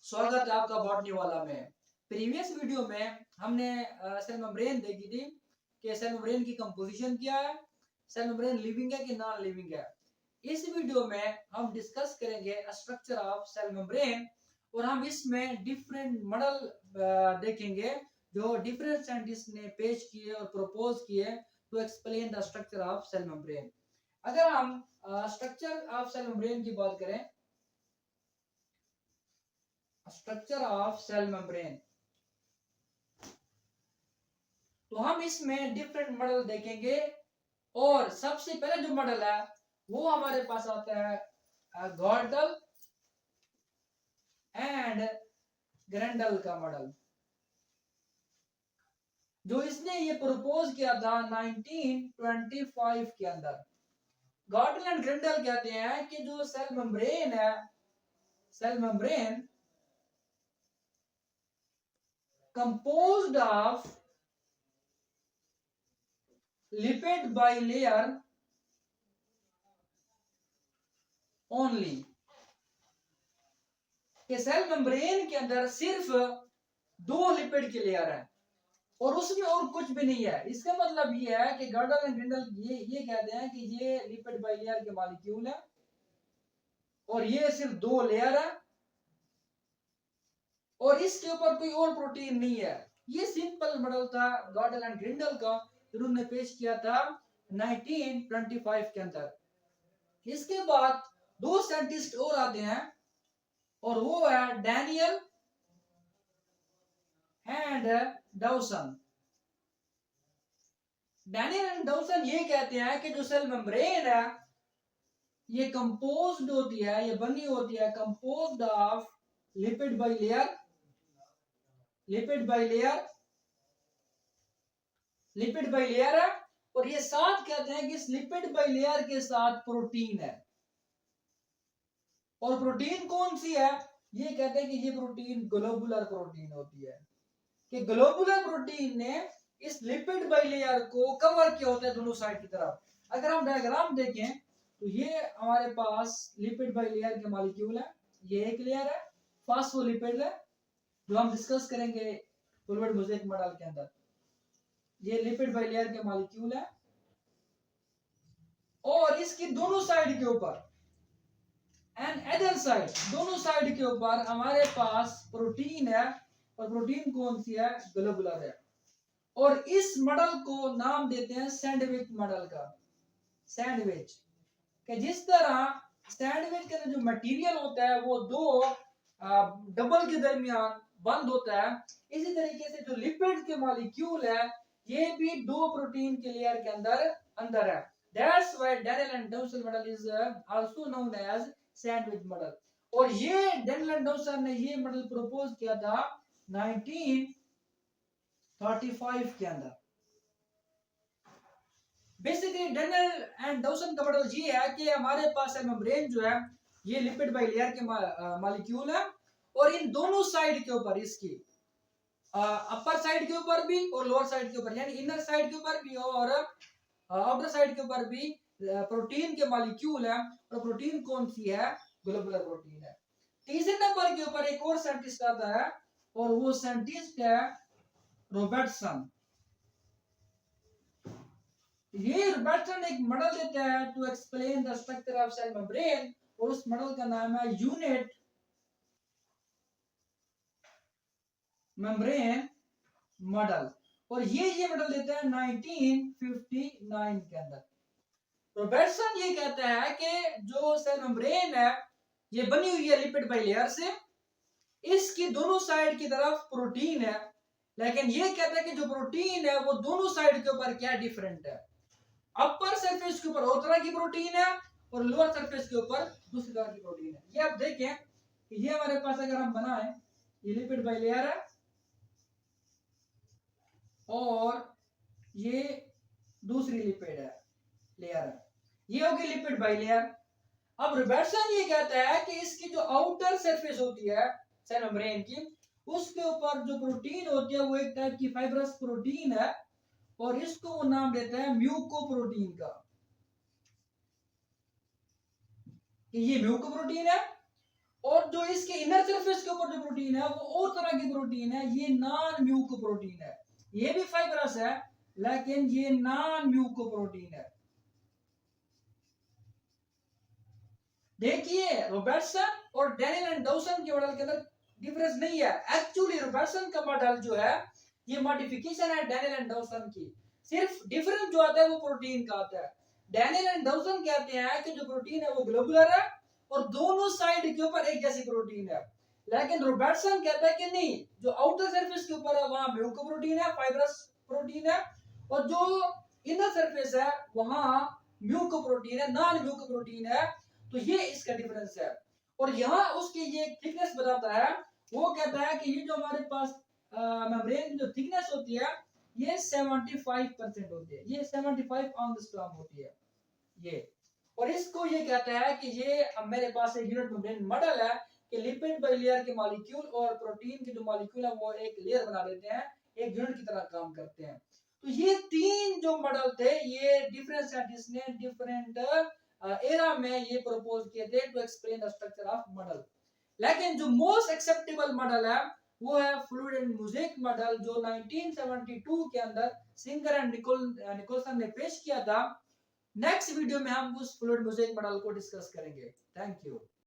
स्वागत है आपका बॉटनी वाला में। प्रीवियस वीडियो में हमने सेल मेम्ब्रेन देखी थी कि सेल मेम्ब्रेन की कंपोजिशन क्या है, सेल मेम्ब्रेन लिविंग है कि नॉन लिविंग है। इस वीडियो में हम डिस्कस करेंगे स्ट्रक्चर ऑफ सेल मेम्ब्रेन और हम इसमें डिफरेंट मॉडल देखेंगे जो डिफरेंट साइंटिस्ट ने पेश किए और प्रपोज किए to explain the structure of cell membrane. अगर हम स्ट्रक्चर ऑफ सेल मेम्ब्रेन की बात करें, स्ट्रक्चर ऑफ सेल मेम्ब्रेन, तो हम इसमें डिफरेंट मॉडल देखेंगे और सबसे पहले जो मॉडल है वो हमारे पास आता है गॉर्डल एंड ग्रेंडल का मॉडल, जो इसने ये प्रपोज किया था 1925 के अंदर। गॉर्डल एंड ग्रेंडल कहते हैं कि जो सेल मेम्ब्रेन है, cell membrane composed of lipid bilayer only, कि सेल मेम्ब्रेन के अंदर सिर्फ दो लिपिड के लेयर है और उसमें और कुछ भी नहीं है। इसका मतलब ये है कि गॉर्डल एंड ग्रेंडल ये कहते हैं कि ये लिपिड बाइलेयर के मॉलिक्यूल है और ये सिर्फ दो लेयर है और इसके ऊपर कोई और प्रोटीन नहीं है। ये सिंपल मॉडल था गॉर्डल एंड ग्रेंडल का, जिन्होंने पेश किया था 1925 के अंदर। इसके बाद दो साइंटिस्ट और आते हैं और वो है Daniel and Dawson. Daniel and Dawson ये कहते हैं कि जो सेल मेम्ब्रेन है ये कंपोज्ड होती है, ये बनी होती है composed of lipid bilayer, lipid bilayer, lipid bilayer है और ये साथ कहते हैं कि इस लिपिड बाइलेयर के साथ प्रोटीन है। और प्रोटीन कौन सी है? ये कहते हैं कि ये प्रोटीन ग्लोबुलर प्रोटीन होती है, कि ग्लोबुलर प्रोटीन ने इस लिपिड बाइलेयर को कवर किया होता है दोनों साइड की तरफ। अगर हम डायग्राम देखें तो ये हमारे पास लिपिड बाइलेयर के मॉलिक्यूल है, ये एक लेयर है, फास्फोलिपिड है जो हम डिस्कस करेंगे फुलवर्ड मोज़ेक मॉडल के अंदर। ये लिपिड बाइलेयर के मॉलिक्यूल है और इसकी दोनों साइड के ऊपर एंड अदर साइड, दोनों साइड के ऊपर हमारे पास प्रोटीन है और प्रोटीन कौन सी है? ग्लोबुलर है। और इस मॉडल को नाम देते हैं सैंडविच मॉडल का, सैंडविच, कि जिस तरह सैंडविच का जो मटेरियल होता है वो दो डबल के दरमियान बंद होता है, इसी तरीके से जो लिपिड के मॉलिक्यूल है ये भी दो प्रोटीन के लेयर के अंदर है। That's why Daniel and Dawson model is also known as sandwich model। और ये Daniel and Dawson ने ये मॉडल प्रपोज किया था 1935 के अंदर। बेसिकली डैनियल एंड डाउसन का मॉडल ये है कि हमारे पास सेल मेम्ब्रेन जो है ये लिपिड बाइलेयर के मॉलिक्यूल है और इन दोनों साइड के ऊपर, इसकी अपर साइड के ऊपर भी और लोअर साइड के ऊपर, यानी इनर साइड के ऊपर भी और आउटर साइड के ऊपर भी प्रोटीन के मॉलिक्यूल है। और प्रोटीन कौन सी है? ग्लोबुलर प्रोटीन है। तीसरे नंबर के ऊपर एक और साइंटिस्ट आता है और वो साइंटिस्ट है रॉबर्टसन। ये रॉबर्टसन एक मॉडल देता है to explain the structure of cell membrane और उस मॉडल का नाम है यूनिट मेम्ब्रेन मॉडल और ये मॉडल देता है 1959 के अंदर। रॉबर्टसन ये कहता है कि जो सेल मेम्ब्रेन है ये बनी हुई है लिपिड बाइलेयर से, इसकी दोनों साइड की तरफ प्रोटीन है, लेकिन ये कहता है कि जो प्रोटीन है वो दोनों साइड के ऊपर क्या डिफरेंट है। अपर सरफेस के ऊपर और तरह की प्रोटीन है और लोअर सरफेस के ऊपर दूसरी तरह की प्रोटीन है। ये आप देखें कि ये हमारे पास अगर हम बनाएं, ये लिपिड बाइलेयर है और ये दूसरी लिपिड है लेयर है, ये होगी लिपिड बाइलेयर। अब रॉबर्टसन ये कहता है कि इसकी जो आउटर सरफेस होती है सेल मेम्ब्रेन की, उसके ऊपर जो प्रोटीन होती है वो एक टाइप की फाइब्रस प्रोटीन है और इसको वो नाम देता है म्यूकोप्रोटीन का, कि ये म्यूकोप्रोटीन है। और जो इसके इनर सरफेस के ऊपर जो प्रोटीन प्रोटीन है वो और तरह की प्रोटीन है, ये नॉन म्यूकोप्रोटीन है। ये भी फाइब्रस है लेकिन ये नॉन म्यूकोप्रोटीन है। देखिए रॉबर्टसन और डैनियल एंड डॉसन के मॉडल के अंदर डिफरेंस नहीं है। एक्चुअली रॉबर्टसन का मॉडल जो है ये मॉडिफिकेशन है डैनियल एंड डॉसन की। सिर्फ डिफरेंस जो आता है वो प्रोटीन का आता है। डैनियल एंड डॉसन कहते हैं कि जो प्रोटीन है वो ग्लोबुलर है और दोनों साइड के ऊपर एक जैसी प्रोटीन है। लेकिन रॉबर्टसन कहता है कि नहीं, जो आउटर सरफेस के ऊपर है वहां म्यूकोप्रोटीन है, फाइब्रस प्रोटीन है, और जो इनर सरफेस है वहां म्यूकोप्रोटीन है, नॉन म्यूकोप्रोटीन है। तो ये इसका डिफरेंस है। और यहाँ उसकी ये थिकनेस बताता है, वो कहता है कि ये जो हमारे पास मेम्ब्रेन की जो थिकनेस होती है ये 75% होती है, ये 75 एंगस्ट्रॉम होती है ये। और इसको ये कहता है कि ये मेरे पास एक यूनिट मेम्ब्रेन मॉडल है कि लिपिड बाइलेयर के मॉलिक्यूल और प्रोटीन के जो मॉलिक्यूल है वो एक लेयर बना लेते हैं, एक यूनिट की तरह काम करते हैं। तो ये तीन जो मॉडल थे ये डिफरेंट साइंटिस्ट ने डिफरेंट एरा में ये प्रपोज किए थे to explain the structure of model. लेकिन जो मोस्ट एक्सेप्टेबल मॉडल है वो है फ्लूइड एंड मोज़ेक मॉडल, जो 1972 के अंदर सिंगर एंड निकोलसन ने पेश किया था। नेक्स्ट वीडियो में हम उस फ्लूइड मोज़ेक मॉडल को डिस्कस करेंगे। Thank you.